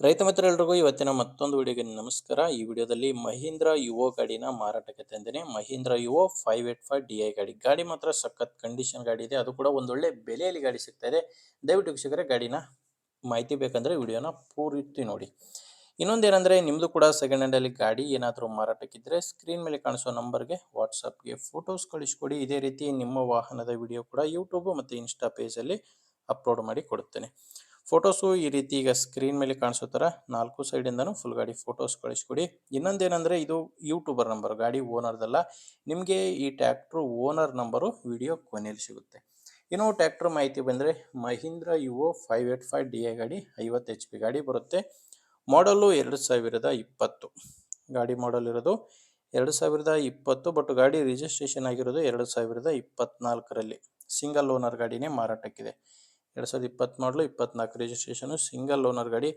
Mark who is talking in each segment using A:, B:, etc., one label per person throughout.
A: ರೈತ ಮಿತ್ರರೆಲ್ಲರಿಗೂ ಇವತ್ತಿನ ಮತ್ತೊಂದು ವಿಡಿಯೋಗೆ ನಮಸ್ಕಾರ. ಈ ವಿಡಿಯೋದಲ್ಲಿ ಮಹೀಂದ್ರ ಯುವೋ ಗಾಡಿನ ಮಾರಾಟಕ್ಕೆ ತಂದೇನೆ. ಮಹೀಂದ್ರ ಯುವೋ 585 DI ಗಾಡಿ. ಗಾಡಿ ಮಾತ್ರ ಸಖತ್ ಕಂಡೀಷನ್ ಗಾಡಿ ಇದೆ. ಅದು ಕೂಡ ಒಂದೊಳ್ಳೆ ಬೆಲೆಯಲ್ಲಿ ಗಾಡಿ ಸಿಗ್ತಾ ಇದೆ. ದಯವಿಟ್ಟು ವೀಕ್ಷಕರೇ ಗಾಡಿನ ಮಾಹಿತಿ ಬೇಕಂದ್ರೆ ವಿಡಿಯೋನ ಪೂರ್ತಿ ನೋಡಿ. ಇನ್ನೊಂದೇನೆಂದರೆ ನಿಮ್ಮದು ಕೂಡ ಸೆಕೆಂಡ್ ಹ್ಯಾಂಡಲ್ಲಿ ಗಾಡಿ ಏನಾದರೂ ಮಾರಾಟಕ್ಕಿದ್ದರೆ ಸ್ಕ್ರೀನ್ ಮೇಲೆ ಕಾಣಿಸೋ ನಂಬರ್ಗೆ ವಾಟ್ಸಪ್ಗೆ ಫೋಟೋಸ್ ಕಳಿಸ್ಕೊಡಿ. ಇದೇ ರೀತಿ ನಿಮ್ಮ ವಾಹನದ ವಿಡಿಯೋ ಕೂಡ ಯೂಟ್ಯೂಬ್ ಮತ್ತು ಇನ್ಸ್ಟಾ ಪೇಜಲ್ಲಿ ಅಪ್ಲೋಡ್ ಮಾಡಿ ಕೊಡುತ್ತೇನೆ. ಫೋಟೋಸು ಈ ರೀತಿ ಈಗ ಸ್ಕ್ರೀನ್ ಮೇಲೆ ಕಾಣಿಸೋ ಥರ 4 ಸೈಡಿಂದನೂ ಫುಲ್ ಗಾಡಿ ಫೋಟೋಸ್ ಕಳಿಸ್ಕೊಡಿ. ಇನ್ನೊಂದೇನೆಂದರೆ ಇದು ಯೂಟ್ಯೂಬರ್ ನಂಬರ್, ಗಾಡಿ ಓನರ್ದಲ್ಲ. ನಿಮಗೆ ಈ ಟ್ಯಾಕ್ಟ್ರು ಓನರ್ ನಂಬರು ವಿಡಿಯೋ ಕೊನೆಯಲ್ಲಿ ಸಿಗುತ್ತೆ. ಇನ್ನು ಟ್ಯಾಕ್ಟ್ರ್ ಮಾಹಿತಿ ಬಂದರೆ ಮಹೀಂದ್ರ ಯುವೋ 585 DI ಗಾಡಿ 50 HP ಗಾಡಿ ಬರುತ್ತೆ. ಮಾಡಲು 2020 ಗಾಡಿ ಮಾಡಲ್ ಇರೋದು 2020, ಬಟ್ ಗಾಡಿ ರಿಜಿಸ್ಟ್ರೇಷನ್ ಆಗಿರೋದು 2024ರಲ್ಲಿ. Single owner ಗಾಡಿನೇ ಮಾರಾಟಕ್ಕಿದೆ. 2020 ಮಾಡಲು 24 ರಿಜಿಸ್ಟ್ರೇಷನು, ಸಿಂಗಲ್ ಓನರ್ ಗಾಡಿ.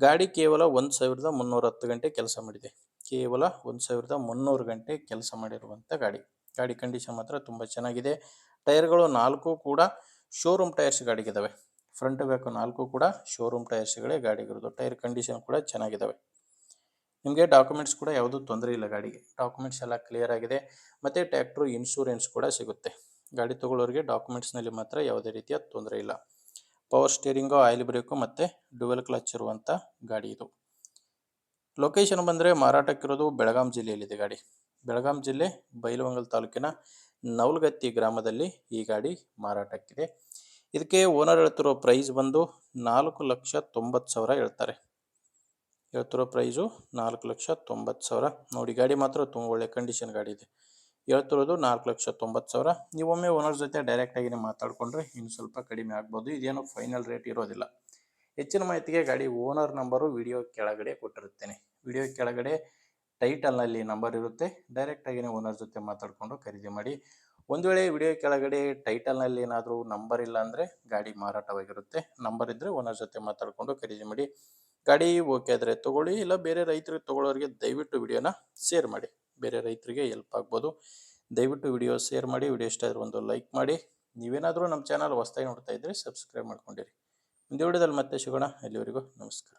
A: ಗಾಡಿ ಕೇವಲ 1310 ಗಂಟೆ ಕೆಲಸ ಮಾಡಿದೆ. ಕೇವಲ 1300 ಗಂಟೆ ಕೆಲಸ ಮಾಡಿರುವಂಥ ಗಾಡಿ. ಗಾಡಿ ಕಂಡೀಷನ್ ಮಾತ್ರ ತುಂಬ ಚೆನ್ನಾಗಿದೆ. ಟೈರ್ಗಳು 4 ಕೂಡ ಶೋರೂಮ್ ಟೈರ್ಸ್ ಗಾಡಿಗಿದ್ದಾವೆ. ಫ್ರಂಟ್ ಬ್ಯಾಕ್ 4 ಕೂಡ ಶೋರೂಮ್ ಟೈರ್ಸ್ಗಳೇ ಗಾಡಿಗಿರೋದು. ಟೈರ್ ಕಂಡೀಷನ್ ಕೂಡ ಚೆನ್ನಾಗಿದ್ದಾವೆ. ನಿಮಗೆ ಡಾಕ್ಯುಮೆಂಟ್ಸ್ ಕೂಡ ಯಾವುದೂ ತೊಂದರೆ ಇಲ್ಲ ಗಾಡಿಗೆ. ಡಾಕ್ಯುಮೆಂಟ್ಸ್ ಎಲ್ಲ ಕ್ಲಿಯರ್ ಆಗಿದೆ. ಮತ್ತು ಟ್ಯಾಕ್ಟ್ರು ಇನ್ಶೂರೆನ್ಸ್ ಕೂಡ ಸಿಗುತ್ತೆ. ಗಾಡಿ ತೊಗೊಳ್ಳೋರಿಗೆ ಡಾಕ್ಯುಮೆಂಟ್ಸ್ನಲ್ಲಿ ಮಾತ್ರ ಯಾವುದೇ ರೀತಿಯ ತೊಂದರೆ ಇಲ್ಲ. ಪವರ್ ಸ್ಟೇರಿಂಗು, ಆಯಿಲ್ ಬ್ರೇಕು ಮತ್ತು ಡ್ಯುವೆಲ್ ಕ್ಲಚ್ ಇರುವಂಥ ಗಾಡಿ ಇದು. ಲೊಕೇಶನ್ ಬಂದರೆ ಮಾರಾಟಕ್ಕಿರೋದು ಬೆಳಗಾಂ ಜಿಲ್ಲೆಯಲ್ಲಿದೆ ಗಾಡಿ. ಬೆಳಗಾಂ ಜಿಲ್ಲೆ ಬೈಲಹೊಂಗಲ ತಾಲೂಕಿನ ನವಲಗತ್ತಿ ಗ್ರಾಮದಲ್ಲಿ ಈ ಗಾಡಿ ಮಾರಾಟಕ್ಕಿದೆ. ಇದಕ್ಕೆ ಓನರ್ ಹೇಳ್ತಿರೋ ಪ್ರೈಸ್ ಬಂದು 4,90,000 ಹೇಳ್ತಾರೆ. ಹೇಳ್ತಿರೋ ಪ್ರೈಸು 4,90,000. ನೋಡಿ ಗಾಡಿ ಮಾತ್ರ ತುಂಬ ಒಳ್ಳೆ ಕಂಡೀಷನ್ ಗಾಡಿ ಇದೆ. ಹೇಳ್ತಿರೋದು 4,90,000. ನೀವೊಮ್ಮೆ ಓನರ್ ಜೊತೆ ಡೈರೆಕ್ಟಾಗಿ ಮಾತಾಡಿಕೊಂಡ್ರೆ ಇನ್ನು ಸ್ವಲ್ಪ ಕಡಿಮೆ ಆಗ್ಬೋದು. ಇದೇನು ಫೈನಲ್ ರೇಟ್ ಇರೋದಿಲ್ಲ. ಹೆಚ್ಚಿನ ಮಾಹಿತಿಗೆ ಗಾಡಿ ಓನರ್ ನಂಬರು ವಿಡಿಯೋ ಕೆಳಗಡೆ ಕೊಟ್ಟಿರುತ್ತೇನೆ. ವಿಡಿಯೋ ಕೆಳಗಡೆ ಟೈಟಲ್ನಲ್ಲಿ ನಂಬರ್ ಇರುತ್ತೆ. ಡೈರೆಕ್ಟಾಗಿ ಓನರ್ ಜೊತೆ ಮಾತಾಡಿಕೊಂಡು ಖರೀದಿ ಮಾಡಿ. ಒಂದು ವೇಳೆ ವಿಡಿಯೋ ಕೆಳಗಡೆ ಟೈಟಲ್ನಲ್ಲಿ ಏನಾದರೂ ನಂಬರ್ ಇಲ್ಲ ಅಂದರೆ ಗಾಡಿ ಮಾರಾಟವಾಗಿರುತ್ತೆ. ನಂಬರ್ ಇದ್ದರೆ ಓನರ್ ಜೊತೆ ಮಾತಾಡಿಕೊಂಡು ಖರೀದಿ ಮಾಡಿ. ಗಾಡಿ ಓಕೆ ಆದರೆ ತೊಗೊಳ್ಳಿ, ಇಲ್ಲ ಬೇರೆ ರೈತರಿಗೆ ತೊಗೊಳ್ಳೋರಿಗೆ ದಯವಿಟ್ಟು ವಿಡಿಯೋನ ಶೇರ್ ಮಾಡಿ. ಬೇರೆ ರೈತರಿಗೆ ಹೆಲ್ಪ್ ಆಗ್ಬೋದು. ದಯವಿಟ್ಟು ವಿಡಿಯೋ ಶೇರ್ ಮಾಡಿ. ವಿಡಿಯೋ ಇಷ್ಟ ಆದರೆ ಒಂದು ಲೈಕ್ ಮಾಡಿ. ನೀವೇನಾದರೂ ನಮ್ಮ ಚಾನಲ್ ಹೊಸದಾಗಿ ನೋಡ್ತಾ ಇದ್ದರೆ ಸಬ್ಸ್ಕ್ರೈಬ್ ಮಾಡ್ಕೊಂಡಿರಿ. ಮುಂದೆ ವಿಡಿಯೋದಲ್ಲಿ ಮತ್ತೆ ಸಿಗೋಣ. ಅಲ್ಲಿವರೆಗೂ ನಮಸ್ಕಾರ.